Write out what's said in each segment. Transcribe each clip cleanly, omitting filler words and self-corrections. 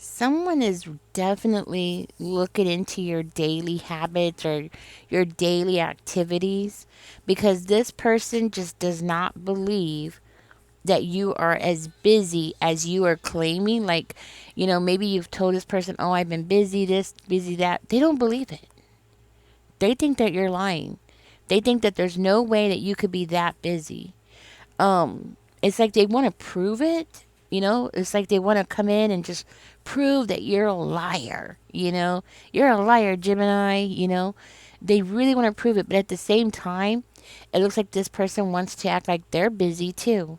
Someone is definitely looking into your daily habits or your daily activities, because this person just does not believe that you are as busy as you are claiming. Like, maybe you've told this person, oh, I've been busy this, busy that. They don't believe it. They think that you're lying. They think that there's no way that you could be that busy. It's like they want to prove it. It's like they want to come in and just prove that you're a liar. You're a liar, Gemini. They really want to prove it, but at the same time, it looks like this person wants to act like they're busy too,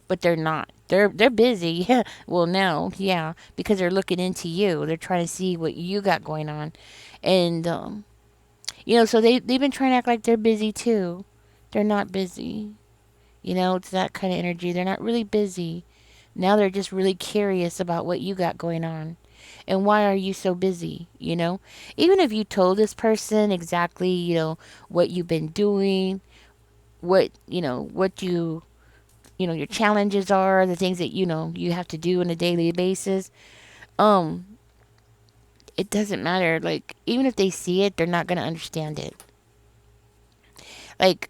but they're not. They're busy. Well, no, yeah, because they're looking into you. They're trying to see what you got going on, and so they've been trying to act like they're busy too. They're not busy. It's that kind of energy. They're not really busy. Now they're just really curious about what you got going on. And why are you so busy? Even if you told this person exactly, what you've been doing, what your challenges are, the things that, you have to do on a daily basis, um, it doesn't matter. Like, even if they see it, they're not going to understand it. Like,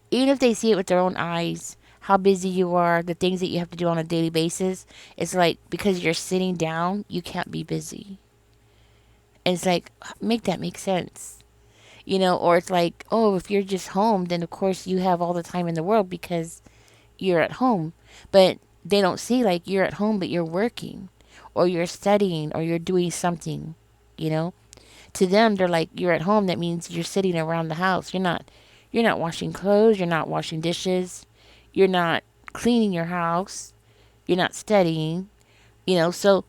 even if they see it with their own eyes, how busy you are, the things that you have to do on a daily basis, it's like because you're sitting down, you can't be busy. And it's like, make that make sense. Or it's like, oh, if you're just home, then of course you have all the time in the world because you're at home. But they don't see like you're at home, but you're working or you're studying or you're doing something, you know? To them, they're like, you're at home. That means you're sitting around the house. You're not washing clothes. You're not washing dishes. You're not cleaning your house. You're not studying. So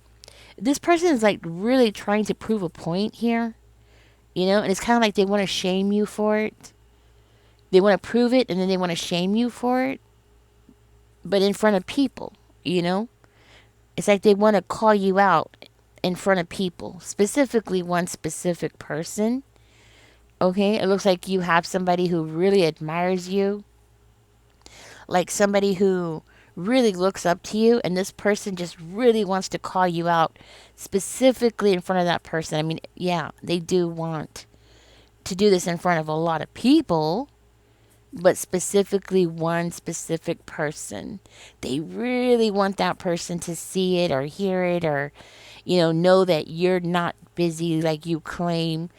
this person is like really trying to prove a point here. And it's kind of like they want to shame you for it. They want to prove it and then they want to shame you for it, but in front of people, you know? It's like they want to call you out in front of people, specifically one specific person. Okay, it looks like you have somebody who really admires you, like somebody who really looks up to you, and this person just really wants to call you out specifically in front of that person. I mean, yeah, they do want to do this in front of a lot of people, but specifically one specific person. They really want that person to see it or hear it or, know that you're not busy like you claim.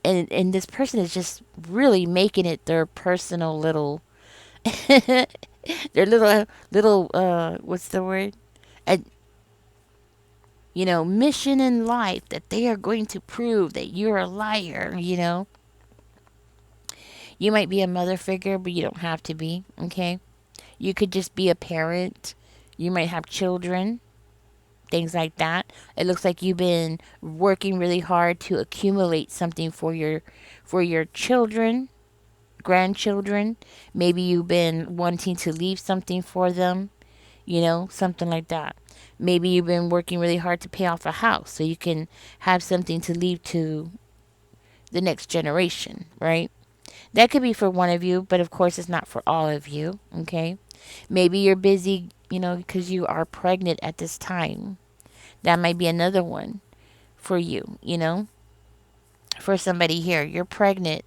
And this person is just really making it their personal little their little what's the word? A, mission in life that they are going to prove that you're a liar. You might be a mother figure, but you don't have to be, okay? You could just be a parent. You might have children, things like that. It looks like you've been working really hard to accumulate something for your children, grandchildren. Maybe you've been wanting to leave something for them, something like that. Maybe you've been working really hard to pay off a house so you can have something to leave to the next generation, right? That could be for one of you, but of course it's not for all of you, okay? Maybe you're busy, because you are pregnant at this time. That might be another one for you. For somebody here, you're pregnant,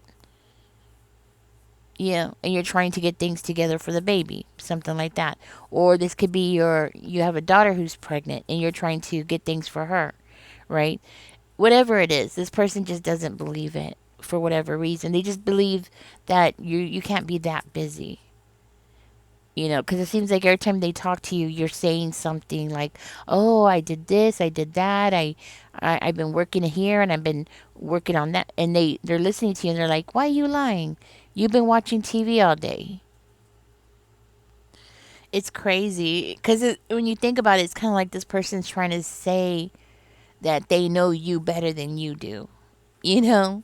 yeah, and you're trying to get things together for the baby, something like that. Or this could be you have a daughter who's pregnant and you're trying to get things for her, right? Whatever it is, this person just doesn't believe it for whatever reason. They just believe that you can't be that busy. Because it seems like every time they talk to you, you're saying something like, "Oh, I did this, I did that, I've been working here and I've been working on that," and they're listening to you and they're like, "Why are you lying? You've been watching TV all day." It's crazy because when you think about it, it's kind of like this person's trying to say that they know you better than you do. You know,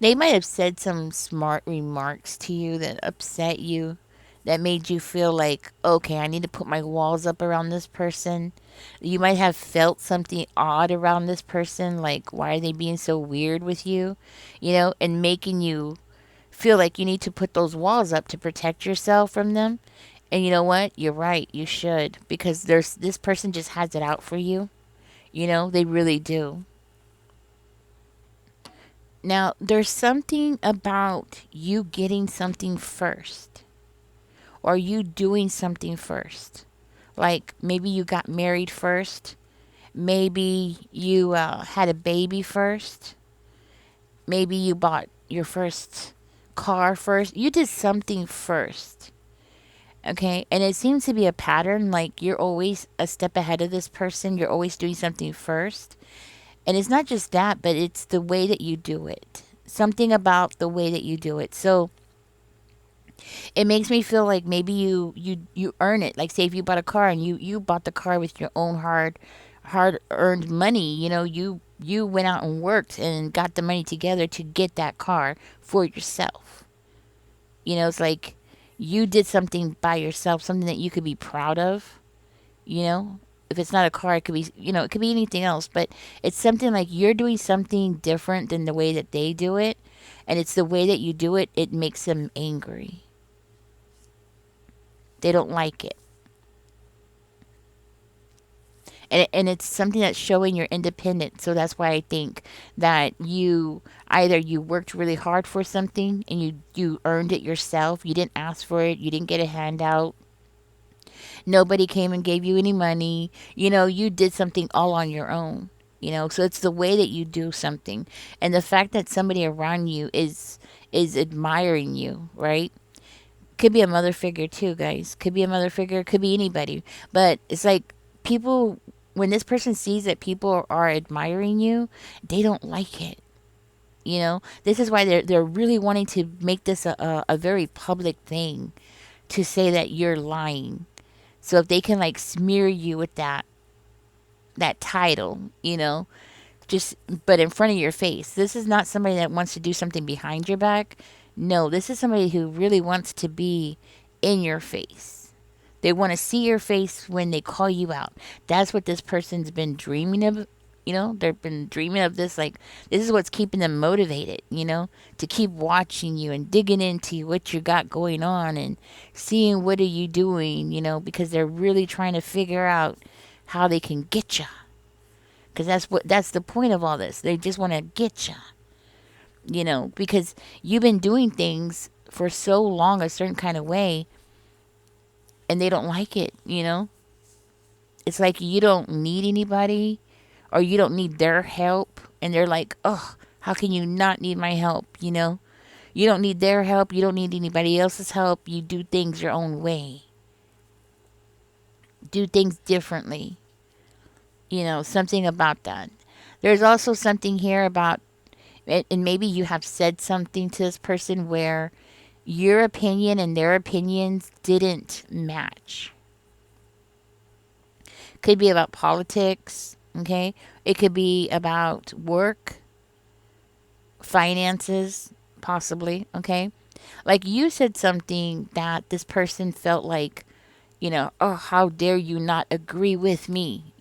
they might have said some smart remarks to you that upset you, that made you feel like, okay, I need to put my walls up around this person. You might have felt something odd around this person, like, why are they being so weird with you? And making you feel like you need to put those walls up to protect yourself from them. And you know what? You're right. You should, because there's this person just has it out for you. They really do. Now, there's something about you getting something first, or you doing something first. Like maybe you got married first, maybe you had a baby first, maybe you bought your first car first. You did something first. Okay. And it seems to be a pattern. Like you're always a step ahead of this person. You're always doing something first. And it's not just that, but it's the way that you do it. Something about the way that you do it. So it makes me feel like maybe you earn it. Like say if you bought a car and you bought the car with your own hard earned money. You went out and worked and got the money together to get that car for yourself. It's like you did something by yourself, something that you could be proud of. you know if it's not a car, it could be, it could be anything else, but it's something like you're doing something different than the way that they do it, and it's the way that you do it, it makes them angry. They don't like it. And it's something that's showing you're independent. So that's why I think that you worked really hard for something and you earned it yourself. You didn't ask for it. You didn't get a handout. Nobody came and gave you any money. You did something all on your own. So it's the way that you do something, and the fact that somebody around you is admiring you, right? Could be a mother figure too, guys. Could be a mother figure. Could be anybody. But it's like people, when this person sees that people are admiring you, they don't like it. This is why they're really wanting to make this a very public thing, to say that you're lying. So if they can like smear you with that title, just but in front of your face. This is not somebody that wants to do something behind your back. No, this is somebody who really wants to be in your face. They want to see your face when they call you out. That's what this person's been dreaming of. They've been dreaming of this. Like, this is what's keeping them motivated, to keep watching you and digging into what you got going on and seeing what are you doing, because they're really trying to figure out how they can get you. Because that's the point of all this. They just want to get you, because you've been doing things for so long a certain kind of way, and they don't like it. It's like you don't need anybody, or you don't need their help, and they're like, oh, how can you not need my help? You don't need their help. You don't need anybody else's help. You do things your own way. Do things differently. Something about that. There's also something here about, and maybe you have said something to this person where your opinion and their opinions didn't match. Could be about politics, okay? It could be about work, finances, possibly, okay? Like you said something that this person felt like, oh, how dare you not agree with me?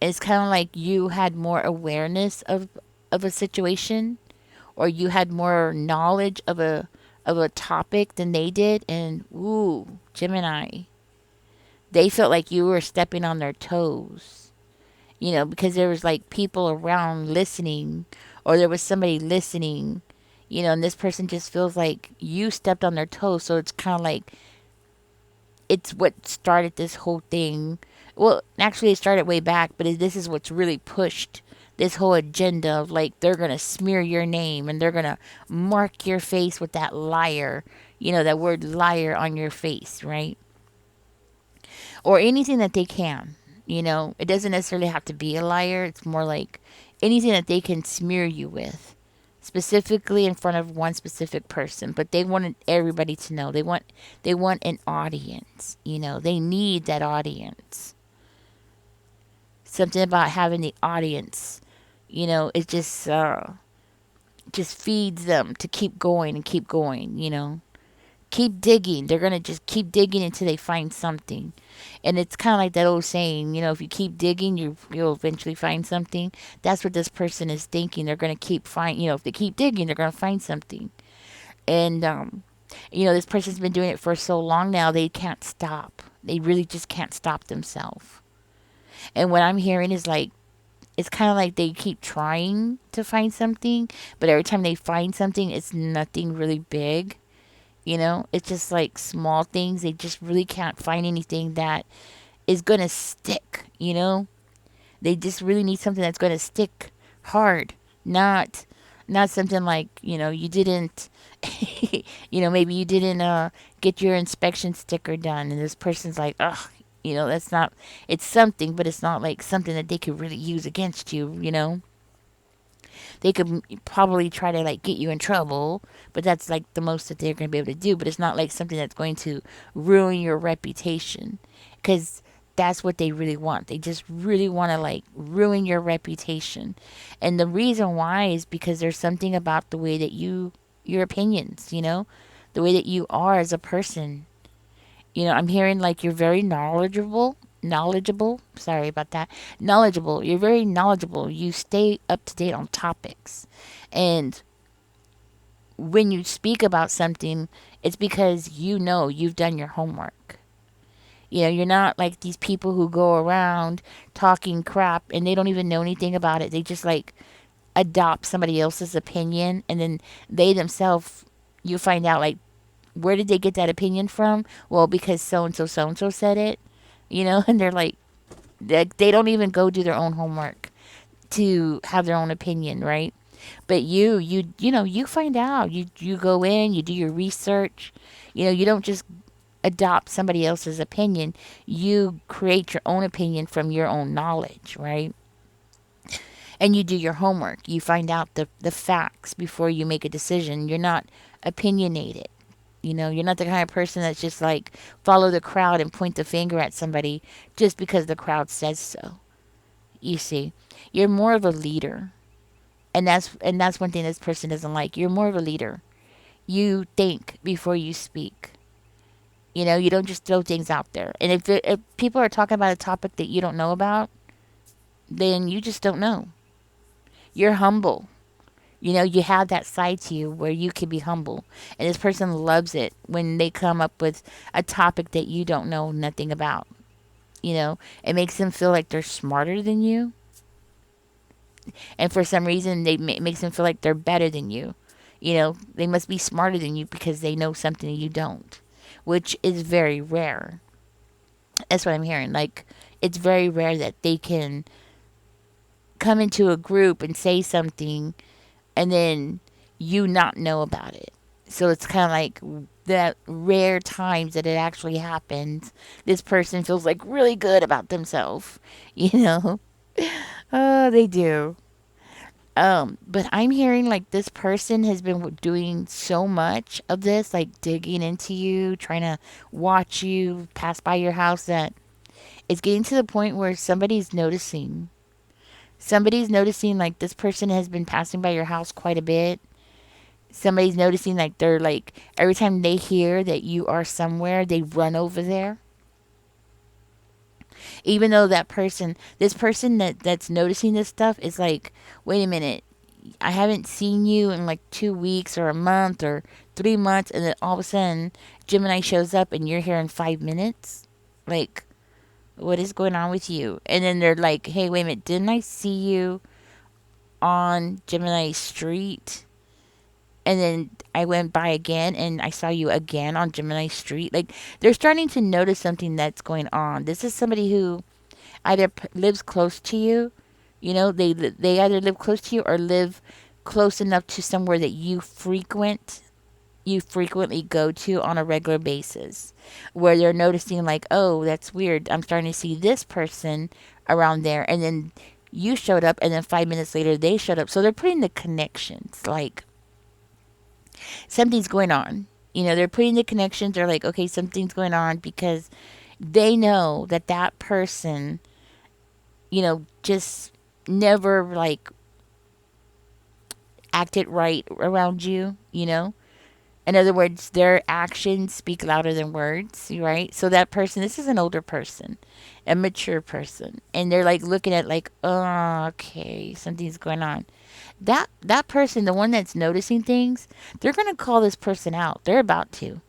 It's kind of like you had more awareness of a situation, or you had more knowledge of a topic than they did, and ooh, Gemini, they felt like you were stepping on their toes, because there was like people around listening, or there was somebody listening, and this person just feels like you stepped on their toes. So it's kind of like it's what started this whole thing. Well, actually, it started way back, but this is what's really pushed this whole agenda of like they're going to smear your name and they're going to mark your face with that liar, that word liar on your face, right? Or anything that they can. It doesn't necessarily have to be a liar. It's more like anything that they can smear you with, specifically in front of one specific person. But they wanted everybody to know. They want an audience. They need that audience. Something about having the audience, it just feeds them to keep going and keep going. Keep digging. They're going to just keep digging until they find something. And it's kind of like that old saying, if you keep digging, you'll eventually find something. That's what this person is thinking. They're going to keep if they keep digging, they're going to find something. And This person's been doing it for so long now, they can't stop. They really just can't stop themselves. And what I'm hearing is like, it's kind of like they keep trying to find something, but every time they find something, it's nothing really big. It's just like small things. They just really can't find anything that is going to stick. They just really need something that's going to stick hard, not something like, you didn't maybe you didn't get your inspection sticker done, and this person's like, ugh, that's not, it's something, but it's not like something that they could really use against you. They could probably try to like get you in trouble, but that's like the most that they're going to be able to do, but it's not like something that's going to ruin your reputation, because that's what they really want. They just really want to like ruin your reputation. And the reason why is because there's something about the way that your opinions, the way that you are as a person. I'm hearing like you're very knowledgeable. Sorry about that. Knowledgeable. You're very knowledgeable. You stay up to date on topics. And when you speak about something, it's because you've done your homework. You're not like these people who go around talking crap and they don't even know anything about it. They just like adopt somebody else's opinion, and then they themselves, you find out like, where did they get that opinion from? Well, because so and so said it, and they're like, they don't even go do their own homework to have their own opinion, right? But you find out, you go in, you do your research. You don't just adopt somebody else's opinion. You create your own opinion from your own knowledge, right? And you do your homework. You find out the facts before you make a decision. You're not opinionated. You're not the kind of person that's just like follow the crowd and point the finger at somebody just because the crowd says so. You see, you're more of a leader. And that's one thing this person doesn't like. You're more of a leader. You think before you speak. You don't just throw things out there. And if people are talking about a topic that you don't know about, then you just don't know. You're humble. You have that side to you where you can be humble. And this person loves it when they come up with a topic that you don't know nothing about. It makes them feel like they're smarter than you. And for some reason, it makes them feel like they're better than you. They must be smarter than you because they know something you don't, which is very rare. That's what I'm hearing. Like, it's very rare that they can come into a group and say something and then you not know about it. So it's kind of like that rare times that it actually happens. This person feels like really good about themselves, you know. Oh, they do. But I'm hearing like this person has been doing so much of this, like digging into you, trying to watch you pass by your house, that it's getting to the point where somebody's noticing. Somebody's noticing like this person has been passing by your house quite a bit. Somebody's noticing like they're like every time they hear that you are somewhere, they run over there. Even though this person that's noticing this stuff is like, wait a minute, I haven't seen you in like 2 weeks or a month or 3 months, and then all of a sudden Gemini shows up and you're here in 5 minutes. Like, what is going on with you? And then they're like, hey, wait a minute, didn't I see you on Gemini Street? And then I went by again and I saw you again on Gemini Street. Like, they're starting to notice something that's going on. This is somebody who either lives close to you. They either live close to you or live close enough to somewhere that you frequently go to on a regular basis, where they're noticing like, oh, that's weird, I'm starting to see this person around there, and then you showed up, and then 5 minutes later they showed up. So they're putting the connections, like something's going on. They're putting the connections. They're like, okay, something's going on, because they know that that person, just never like acted right around you. In other words, their actions speak louder than words, right? So that person, this is an older person, a mature person, and they're like looking at like, oh, okay, something's going on. That person, the one that's noticing things, they're gonna call this person out. They're about to.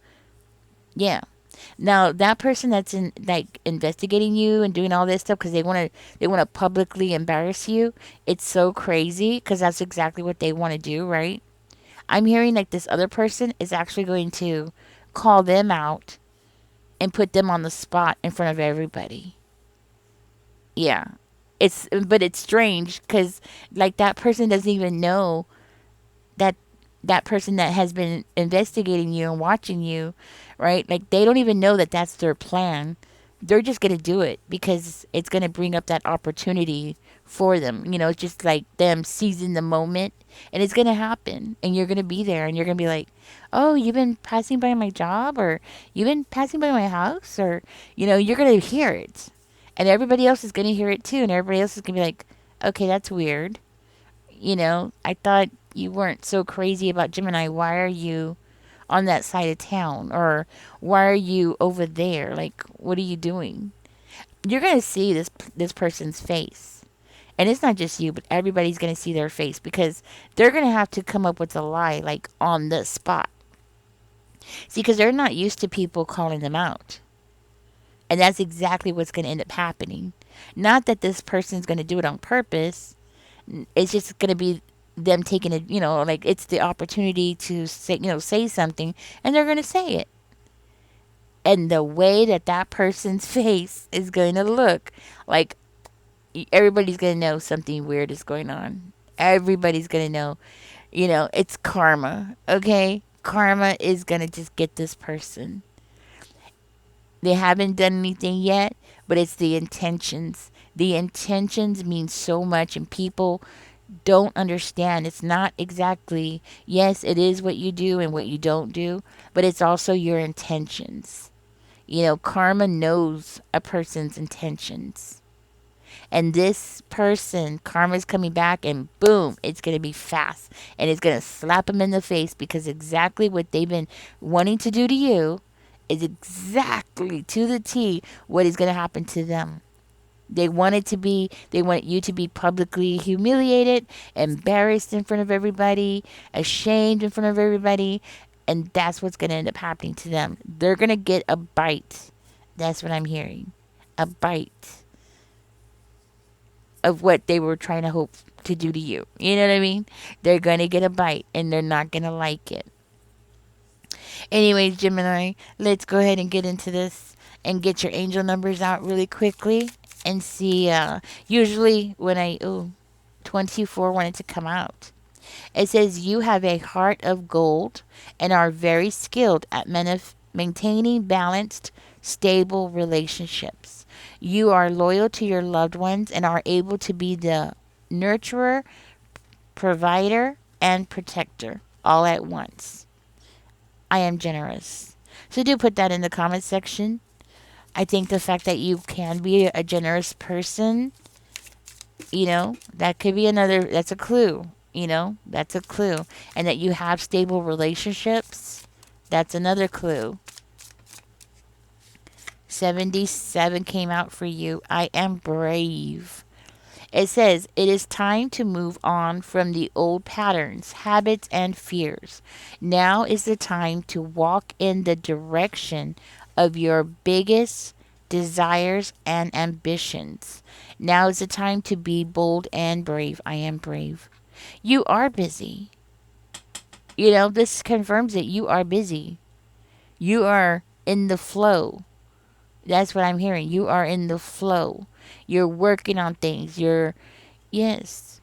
Yeah. Now that person that's in like investigating you and doing all this stuff because they want to publicly embarrass you. It's so crazy because that's exactly what they want to do, right? I'm hearing like this other person is actually going to call them out and put them on the spot in front of everybody. Yeah. But it's strange because like that person doesn't even know that that person that has been investigating you and watching you, right? Like they don't even know that that's their plan. They're just going to do it because it's going to bring up that opportunity for them. It's just like them seizing the moment, and it's going to happen, and you're going to be there, and you're going to be like, "Oh, you've been passing by my job, or you've been passing by my house," or you're going to hear it. And everybody else is going to hear it too, and everybody else is going to be like, "Okay, that's weird." I thought you weren't so crazy about Gemini. Why are you on that side of town? Or why are you over there? Like, what are you doing? You're going to see this person's face. And it's not just you, but everybody's going to see their face because they're going to have to come up with a lie like on the spot. See, because they're not used to people calling them out. And that's exactly what's going to end up happening. Not that this person's going to do it on purpose. It's just going to be them taking it, like it's the opportunity to say something, and they're going to say it. And the way that person's face is going to look, like everybody's going to know something weird is going on. Everybody's going to know, it's karma, okay? Karma is going to just get this person. They haven't done anything yet, but it's the intentions. The intentions mean so much, and people don't understand. It's not exactly, yes, it is what you do and what you don't do, but it's also your intentions. Karma knows a person's intentions. And this person, karma's coming back, and boom, it's going to be fast. And it's going to slap them in the face because exactly what they've been wanting to do to you is exactly to the T what is going to happen to them. They want you to be publicly humiliated, embarrassed in front of everybody, ashamed in front of everybody, and that's what's going to end up happening to them. They're going to get a bite. That's what I'm hearing. A bite of what they were trying to hope to do to you. You know what I mean? They're going to get a bite, and they're not going to like it. Anyways, Gemini, let's go ahead and get into this and get your angel numbers out really quickly and see. Usually, when 24 wanted to come out, it says you have a heart of gold and are very skilled at maintaining balanced, stable relationships. You are loyal to your loved ones and are able to be the nurturer, provider, and protector all at once. I am generous. So do put that in the comment section. I think the fact that you can be a generous person, that could be that's a clue. That's a clue. And that you have stable relationships, that's another clue. 77 came out for you. I am brave. It says, it is time to move on from the old patterns, habits, and fears. Now is the time to walk in the direction of your biggest desires and ambitions. Now is the time to be bold and brave. I am brave. You are busy. This confirms it. You are busy. You are in the flow. That's what I'm hearing. You are in the flow. You're working on things. Yes.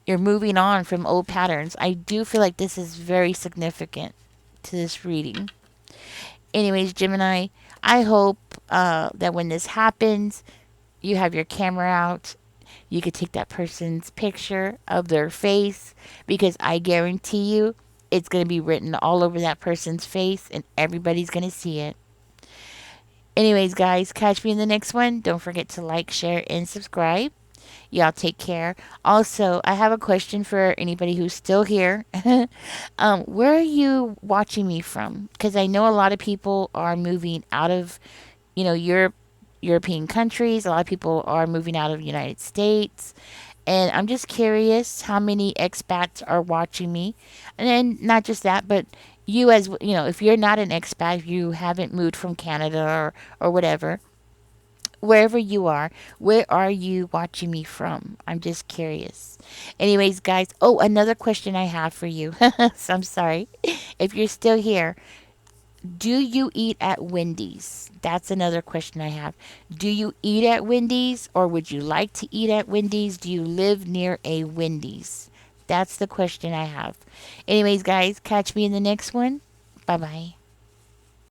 You're moving on from old patterns. I do feel like this is very significant to this reading. Anyways, Gemini, I hope that when this happens, you have your camera out. You could take that person's picture of their face because I guarantee you it's going to be written all over that person's face and everybody's going to see it. Anyways, guys, catch me in the next one. Don't forget to like, share, and subscribe. Y'all take care. Also, I have a question for anybody who's still here. Where are you watching me from? Because I know a lot of people are moving out of, Europe European countries. A lot of people are moving out of the United States. And I'm just curious how many expats are watching me. And then not just that, but you as you know, if you're not an expat, if you haven't moved from Canada or whatever, wherever you are, where are you watching me from? I'm just curious. Anyways, guys, oh, another question I have for you. So I'm sorry. If you're still here, do you eat at Wendy's? That's another question I have. Do you eat at Wendy's or would you like to eat at Wendy's? Do you live near a Wendy's? That's the question I have. Anyways, guys, catch me in the next one. Bye bye.